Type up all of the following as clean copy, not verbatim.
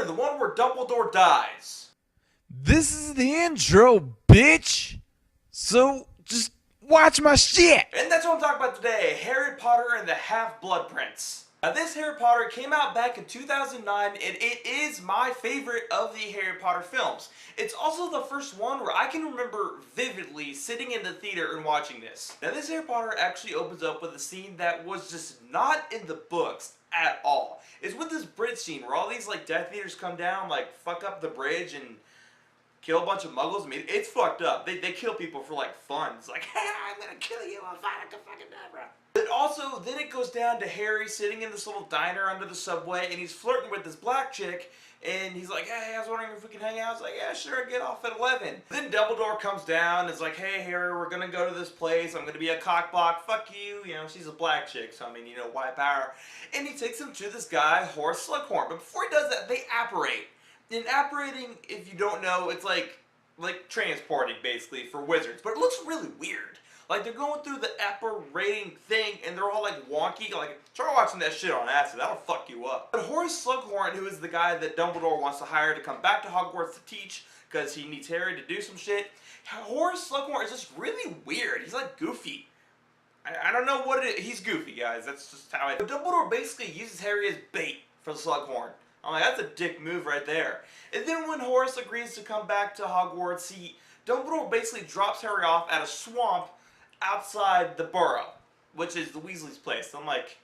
Potter, the one where Dumbledore dies. This is the intro, bitch! So, just watch my shit! And that's what I'm talking about today, Harry Potter and the Half-Blood Prince. Now this Harry Potter came out back in 2009 and it is my favorite of the Harry Potter films. It's also the first one where I can remember vividly sitting in the theater and watching this. Now this Harry Potter actually opens up with a scene that was just not in the books at all. It's with this bridge scene where all these like Death Eaters come down, like fuck up the bridge and kill a bunch of muggles. I mean, it's fucked up. They kill people for like fun. It's like, hey, I'm gonna kill you, I'll fight a fucking Deborah. But also, then it goes down to Harry sitting in this little diner under the subway, and he's flirting with this black chick, and he's like, hey, I was wondering if we can hang out. I was like, yeah, sure, get off at 11. Then Dumbledore comes down and is like, hey, Harry, we're gonna go to this place. I'm gonna be a cockblock. Fuck you. You know, she's a black chick, so I mean, you know, why power? And he takes him to this guy, Horace Slughorn. But before he does that, they apparate. And apparating, if you don't know, it's like transporting, basically, for wizards. But it looks really weird. Like, they're going through the apparating thing, and they're all, like, wonky. Like, try watching that shit on acid. That'll fuck you up. But Horace Slughorn, who is the guy that Dumbledore wants to hire to come back to Hogwarts to teach, because he needs Harry to do some shit, Horace Slughorn is just really weird. He's, like, goofy. I don't know what it is. He's goofy, guys. That's just how it is. But Dumbledore basically uses Harry as bait for Slughorn. I'm like, that's a dick move right there. And then when Horace agrees to come back to Hogwarts, Dumbledore basically drops Harry off at a swamp outside the Burrow, which is the Weasley's place. So I'm like,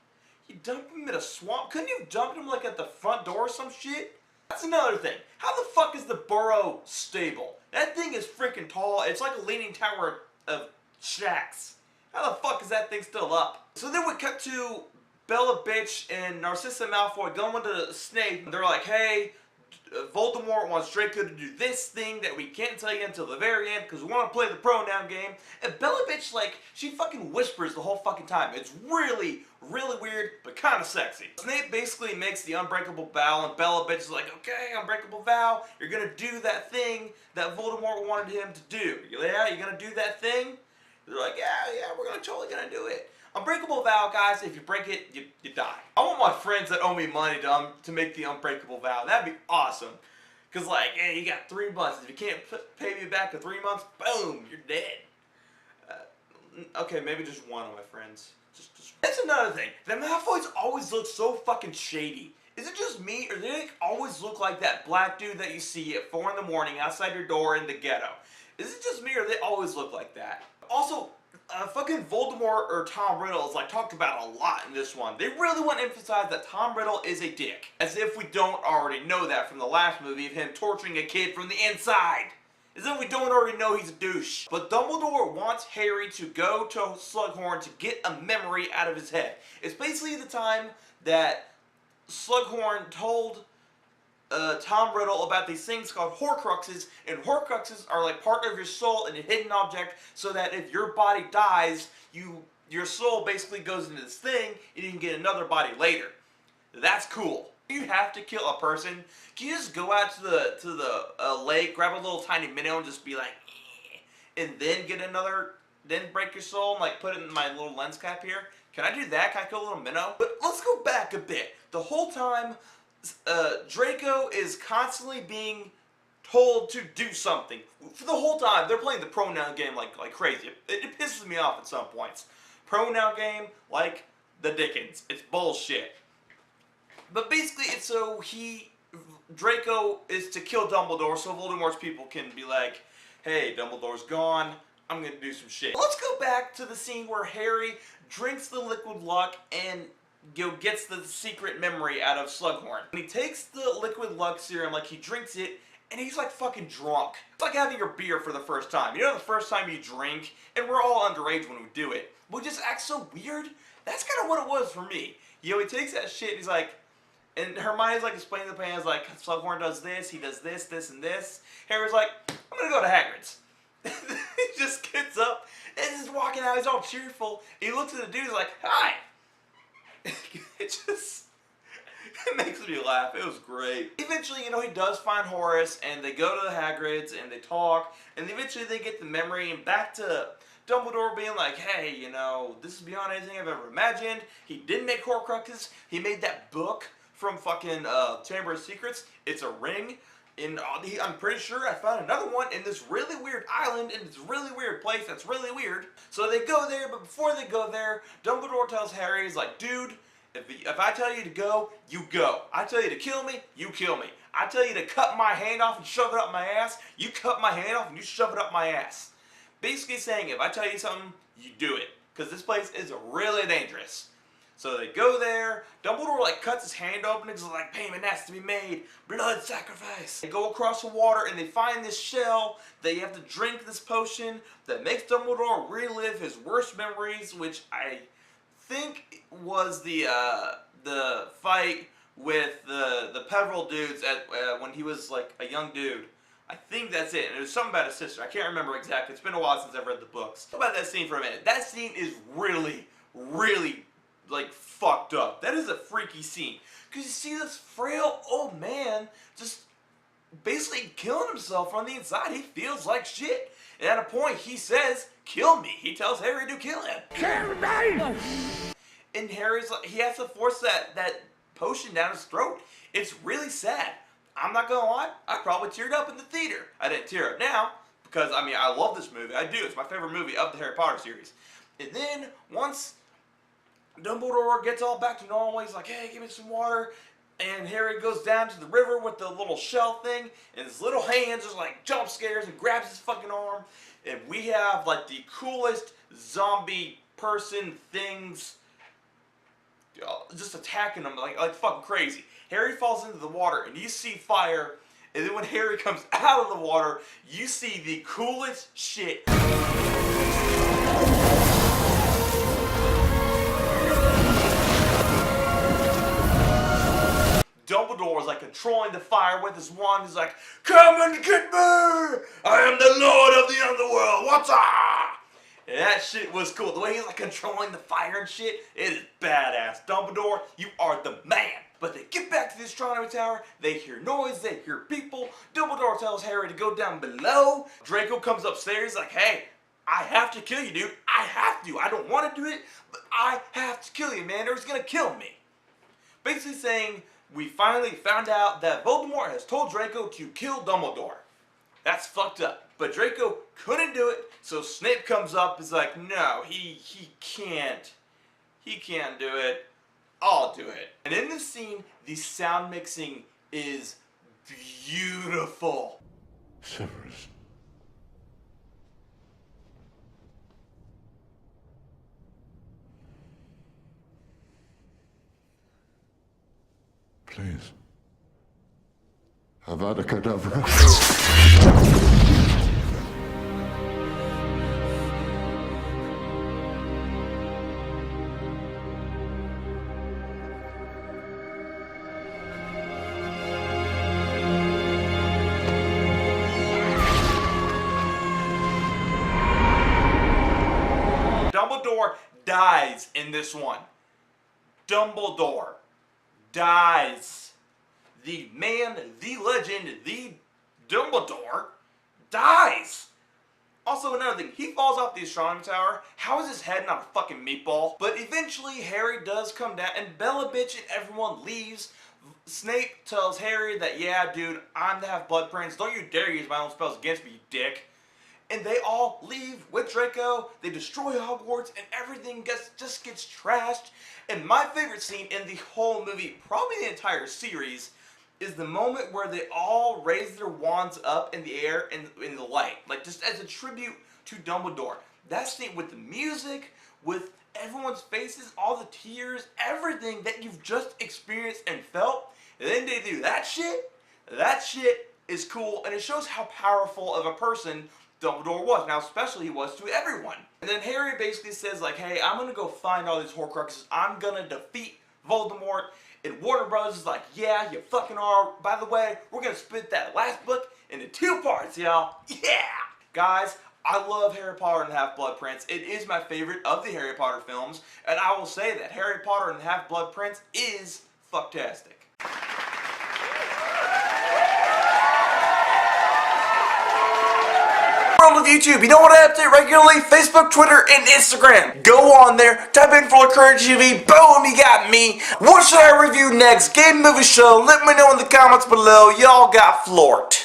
you dumped him in a swamp? Couldn't you have dumped him like at the front door or some shit? That's another thing. How the fuck is the Burrow stable? That thing is freaking tall. It's like a leaning tower of shacks. How the fuck is that thing still up? So then we cut to Bella Bitch and Narcissa Malfoy going to Snape. They're like, hey, Voldemort wants Draco to do this thing that we can't tell you until the very end because we want to play the pronoun game. And Bella Bitch, like, she fucking whispers the whole fucking time. It's really, really weird, but kind of sexy. Snape basically makes the unbreakable vow, and Bella Bitch is like, okay, unbreakable vow, you're gonna do that thing that Voldemort wanted him to do. Yeah, you're gonna do that thing? They're like, yeah, we're totally gonna do it. Unbreakable vow, guys, if you break it, you die. I want my friends that owe me money to make the unbreakable vow. That'd be awesome. Because, like, hey, you got 3 months. If you can't pay me back in 3 months, boom, you're dead. Okay, maybe just one of my friends. That's another thing. The Malfoys always look so fucking shady. Is it just me, or do they always look like that black dude that you see at 4 in the morning outside your door in the ghetto? Is it just me, or do they always look like that? Also, fucking Voldemort or Tom Riddle is like talked about a lot in this one. They really want to emphasize that Tom Riddle is a dick. As if we don't already know that from the last movie of him torturing a kid from the inside. As if we don't already know he's a douche. But Dumbledore wants Harry to go to Slughorn to get a memory out of his head. It's basically the time that Slughorn told Tom Riddle about these things called Horcruxes, and Horcruxes are like part of your soul in a hidden object, so that if your body dies, your soul basically goes into this thing, and you can get another body later. That's cool. You have to kill a person. Can you just go out to the lake, grab a little tiny minnow, and just be like, and then get another, then break your soul and like put it in my little lens cap here? Can I do that? Can I kill a little minnow? But let's go back a bit. The whole time, Draco is constantly being told to do something. For the whole time, they're playing the pronoun game like crazy. It pisses me off at some points. Pronoun game like the Dickens. It's bullshit. But basically, it's so Draco is to kill Dumbledore so Voldemort's people can be like, hey, Dumbledore's gone, I'm gonna do some shit. Let's go back to the scene where Harry drinks the liquid luck and gets the secret memory out of Slughorn. When he takes the liquid luck serum, like he drinks it, and he's like fucking drunk. It's like having your beer for the first time. You know the first time you drink, and we're all underage when we do it, we just act so weird? That's kind of what it was for me. You know, he takes that shit, and he's like, and Hermione's like explaining the plans, like, Slughorn does this, he does this, this, and this. Harry's like, I'm gonna go to Hagrid's. He just gets up, and he's walking out, he's all cheerful. He looks at the dude, he's like, hi! It makes me laugh. It was great. Eventually, you know, he does find Horace, and they go to the Hagrid's, and they talk, and eventually they get the memory, and back to Dumbledore being like, hey, you know, this is beyond anything I've ever imagined. He didn't make Horcruxes. He made that book from fucking Chamber of Secrets. It's a ring. And I'm pretty sure I found another one in this really weird island in this really weird place that's really weird. So they go there, but before they go there, Dumbledore tells Harry, he's like, dude, if I tell you to go, you go. I tell you to kill me, you kill me. I tell you to cut my hand off and shove it up my ass, you cut my hand off and you shove it up my ass. Basically saying, if I tell you something, you do it. Because this place is really dangerous. So they go there, Dumbledore like cuts his hand open because like payment has to be made, blood sacrifice. They go across the water and they find this shell, they have to drink this potion that makes Dumbledore relive his worst memories, which I think was the fight with the Peveril dudes at when he was like a young dude. I think that's it. And it was something about his sister. I can't remember exactly. It's been a while since I've read the books. Talk about that scene for a minute. That scene is really, really like fucked up. That is a freaky scene. Because you see this frail old man just basically killing himself from the inside. He feels like shit. And at a point he says, kill me. He tells Harry to kill him. Kill me! And Harry's like, he has to force that potion down his throat. It's really sad. I'm not gonna lie, I probably teared up in the theater. I didn't tear up now, because I mean, I love this movie. I do. It's my favorite movie of the Harry Potter series. And then, once Dumbledore gets all back to normal, he's like, hey, give me some water. And Harry goes down to the river with the little shell thing, and his little hands just like jump scares and grabs his fucking arm. And we have like the coolest zombie person things just attacking him like fucking crazy. Harry falls into the water and you see fire, and then when Harry comes out of the water, you see the coolest shit. Dumbledore is like controlling the fire with his wand. He's like, come and get me! I am the Lord of the Underworld, what's up? And that shit was cool. The way he's like controlling the fire and shit, it is badass. Dumbledore, you are the man. But they get back to the astronomy tower, they hear noise, they hear people. Dumbledore tells Harry to go down below. Draco comes upstairs like, hey, I have to kill you, dude. I have to. I don't want to do it, but I have to kill you, man, or he's gonna kill me. Basically saying, we finally found out that Voldemort has told Draco to kill Dumbledore. That's fucked up. But Draco couldn't do it, so Snape comes up, is like, no, he can't. He can't do it. I'll do it. And in this scene, the sound mixing is beautiful. Severus. Please. Avada Kedavra. Dumbledore dies in this one. Dumbledore dies. The man, the legend, the Dumbledore dies. Also, another thing, he falls off the astronomy tower. How is his head not a fucking meatball? But eventually, Harry does come down, and Bella Bitch and everyone leaves. Snape tells Harry that, yeah, dude, I'm the Half-Blood Prince. Don't you dare use my own spells against me, you dick. And they all leave with Draco. They destroy Hogwarts, and everything just gets trashed. And my favorite scene in the whole movie, probably the entire series, is the moment where they all raise their wands up in the air and in the light. Like, just as a tribute to Dumbledore. That scene with the music, with everyone's faces, all the tears, everything that you've just experienced and felt. And then they do that shit. That shit is cool, and it shows how powerful of a person Dumbledore was. Now, especially he was to everyone. And then Harry basically says, like, hey, I'm gonna go find all these Horcruxes. I'm gonna defeat Voldemort. And Warner Bros. Is like, yeah, you fucking are. By the way, we're gonna split that last book into 2 parts, y'all. Yeah! Guys, I love Harry Potter and the Half-Blood Prince. It is my favorite of the Harry Potter films. And I will say that Harry Potter and the Half-Blood Prince is fucktastic. world of YouTube. You know what I update regularly? Facebook, Twitter, and Instagram. Go on there, type in FlorkertaTV, boom, you got me. What should I review next? Game, movie, show? Let me know in the comments below. Y'all got floored.